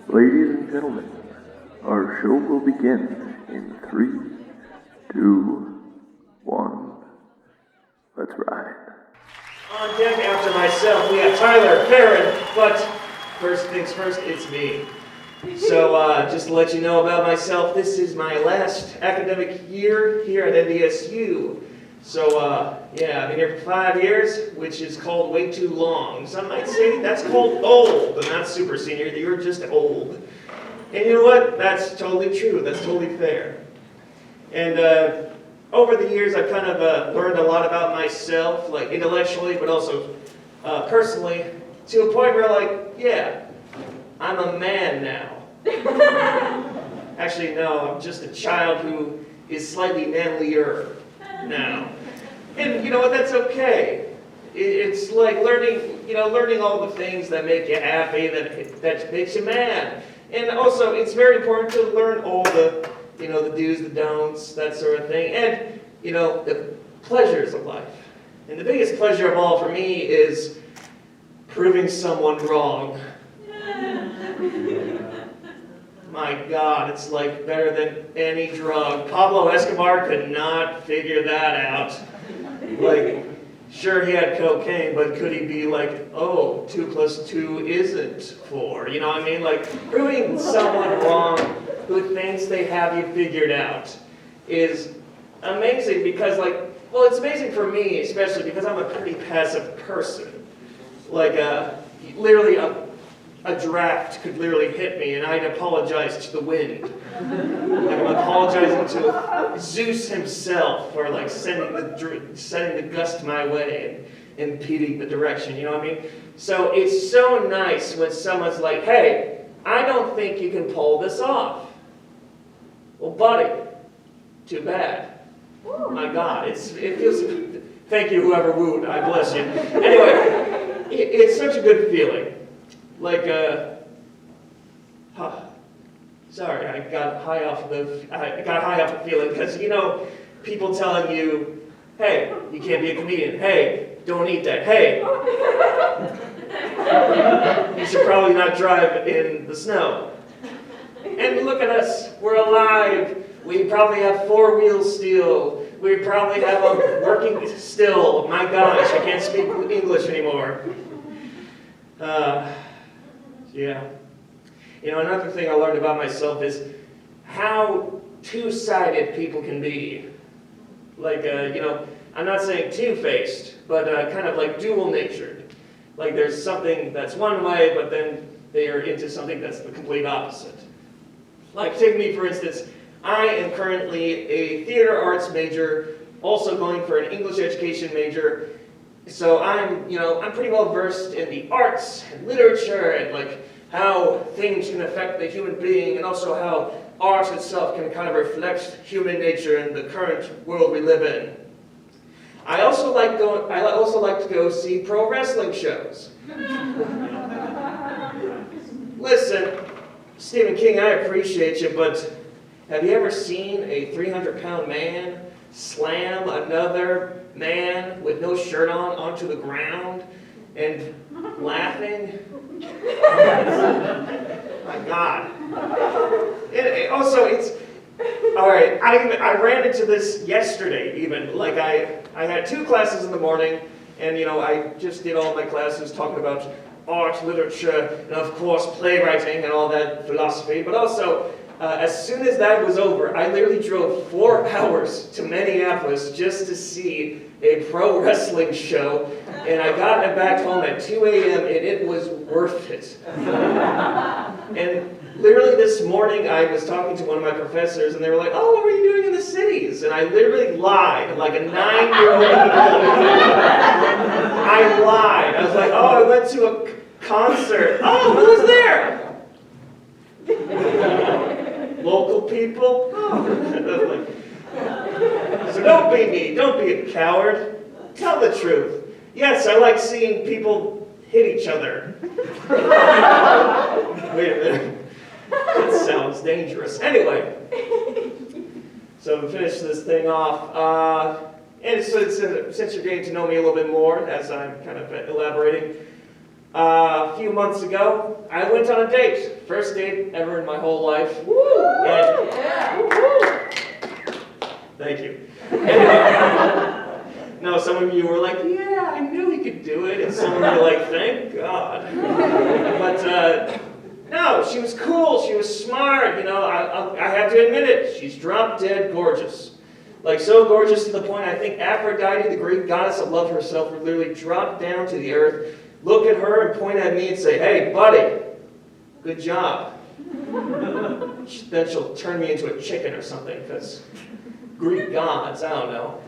Ladies and gentlemen, our show will begin in 3, 2, 1. Let's ride. On deck after myself, we have Tyler, Farron, but first things first, it's me. So just to let you know about myself, this is my last academic year here at NDSU. So yeah, I've been here for 5 years, which is called way too long. Some might say that's called old, but not super senior, you're just old. And you know what? That's totally true, that's totally fair. And over the years, I've kind of learned a lot about myself, like intellectually, but also personally, to a point where, like, yeah, I'm a man now. Actually, no, I'm just a child who is slightly manlier now. And you know what, that's okay. It's like learning all the things that make you happy, that makes you mad. And also, it's very important to learn all the do's, the don'ts, that sort of thing. And, the pleasures of life. And the biggest pleasure of all for me is proving someone wrong. My God, it's like better than any drug. Pablo Escobar could not figure that out. Like, sure, he had cocaine, but could he be like, oh, 2 + 2 isn't 4? You know what I mean? Like, proving someone wrong who thinks they have you figured out is amazing because, well, it's amazing for me, especially because I'm a pretty passive person. Like, literally a draft could literally hit me and I'd apologize to the wind. Like I'm apologizing to Zeus himself for like sending the gust my way and impeding the direction, you know what I mean? So it's so nice when someone's like, hey, I don't think you can pull this off. Well, buddy, too bad. My God, it feels, thank you whoever wooed, I bless you. Anyway, it's such a good feeling. Like, sorry, I got high off the feeling, because, people telling you, hey, you can't be a comedian, hey, don't eat that, hey, you should probably not drive in the snow. And look at us, we're alive, we probably have 4 wheels still, we probably have a working still, my gosh, I can't speak English anymore. Yeah. Another thing I learned about myself is how two-sided people can be. Like, I'm not saying two-faced, but kind of like dual-natured. Like there's something that's one way, but then they are into something that's the complete opposite. Like, take me, for instance, I am currently a theater arts major, also going for an English education major. So I'm pretty well versed in the arts and literature and like how things can affect the human being and also how art itself can kind of reflect human nature in the current world we live in. I also like to go see pro wrestling shows. Listen, Stephen King, I appreciate you, but have you ever seen a 300-pound man slam another man with no shirt on onto the ground and laughing? My God. Also, it's all right. I ran into this yesterday even. Like I had 2 classes in the morning, and I just did all my classes talking about art, literature, and of course playwriting and all that philosophy, but also as soon as that was over, I literally drove 4 hours to Minneapolis just to see a pro wrestling show, and I got back home at 2 a.m. and it was worth it. And literally this morning I was talking to one of my professors and they were like, oh, what were you doing in the cities? And I literally lied like a 9-year-old. I lied. I was like, oh, I went to a concert. Oh, who was there? Local people? Oh. So don't be me. Don't be a coward. Tell the truth. Yes, I like seeing people hit each other. Wait a minute. That sounds dangerous. Anyway. So to finish this thing off, and so since you're getting to know me a little bit more as I'm kind of elaborating, A few months ago, I went on a date. First date ever in my whole life. And, thank you. Anyway, no, some of you were like, yeah, I knew he could do it. And some of you were like, thank God. But no, she was cool. She was smart. You know, I have to admit it. She's drop dead gorgeous. Like, so gorgeous to the point I think Aphrodite, the Greek goddess of love herself, would literally drop down to the earth, look at her and point at me and say, hey, buddy, good job. Then she'll turn me into a chicken or something, because Greek gods, I don't know.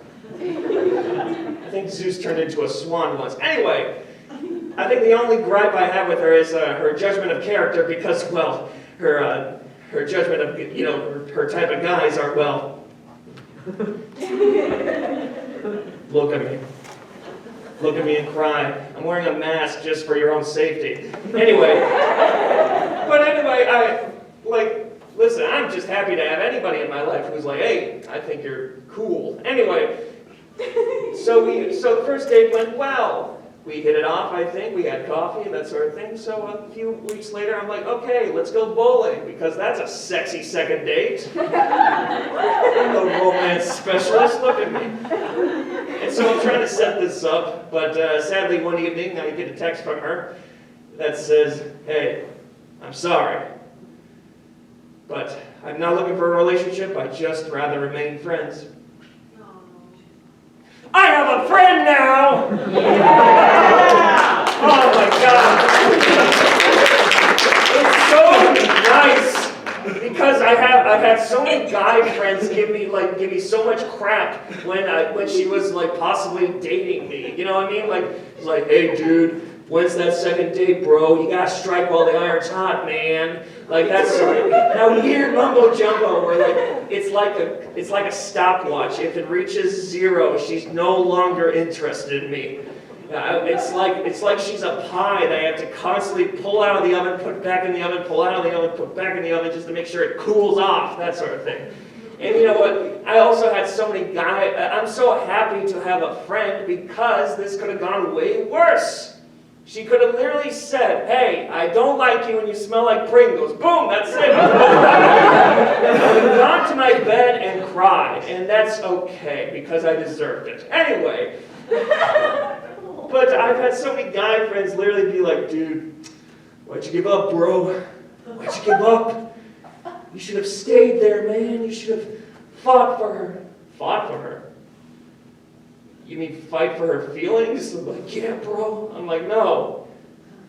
I think Zeus turned into a swan once. Anyway, I think the only gripe I have with her is her judgment of character, because, well, her judgment of, you know, her type of guys are, well, look at me. Look at me and cry. I'm wearing a mask just for your own safety. Anyway, listen, I'm just happy to have anybody in my life who's like, hey, I think you're cool. Anyway, so the first date went well. We hit it off, I think. We had coffee and that sort of thing. So a few weeks later, I'm like, okay, let's go bowling, because that's a sexy second date. I'm the romance specialist. Look at me. And so I'm trying to set this up, but sadly one evening I get a text from her that says, hey, I'm sorry, but I'm not looking for a relationship. I'd just rather remain friends. I have a friend now! Oh my God. It's so nice, because I've had so many guy friends give me so much crap when she was like possibly dating me. You know what I mean? Like, it's like, hey dude, when's that second date, bro? You gotta strike while the iron's hot, man. Like, that's that weird mumbo jumbo where like it's like a stopwatch. If it reaches 0, she's no longer interested in me. It's like she's a pie that I have to constantly pull out of the oven, put back in the oven, pull out of the oven, put back in the oven, just to make sure it cools off, that sort of thing. And you know what? I also had so many guys. I'm so happy to have a friend, because this could have gone way worse. She could have literally said, hey, I don't like you and you smell like Pringles. Boom, that's it. I would have gone to my bed and cried, and that's okay, because I deserved it. Anyway, but I've had so many guy friends literally be like, dude, why'd you give up, bro? Why'd you give up? You should have stayed there, man. You should have fought for her. Fought for her? You mean fight for her feelings? I'm like, yeah, bro. I'm like, no.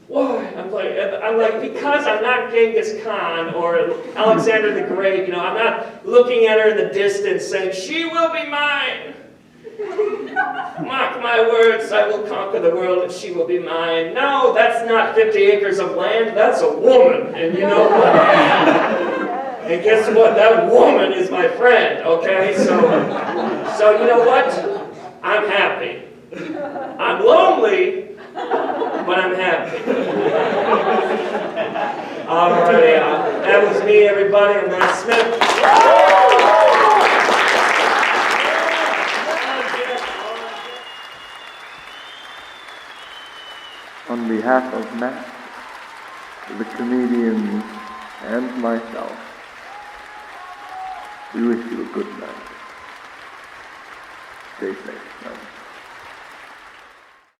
Why? I'm like, because I'm not Genghis Khan or Alexander the Great. You know, I'm not looking at her in the distance saying, she will be mine. Mark my words, I will conquer the world and she will be mine. No, that's not 50 acres of land. That's a woman. And you know what? And guess what? That woman is my friend, okay? So you know what? I'm happy. I'm lonely, but I'm happy. All right, that was me, everybody. I'm Matt Smith. On behalf of Matt, the comedians, and myself, we wish you a good night. Stay safe, man.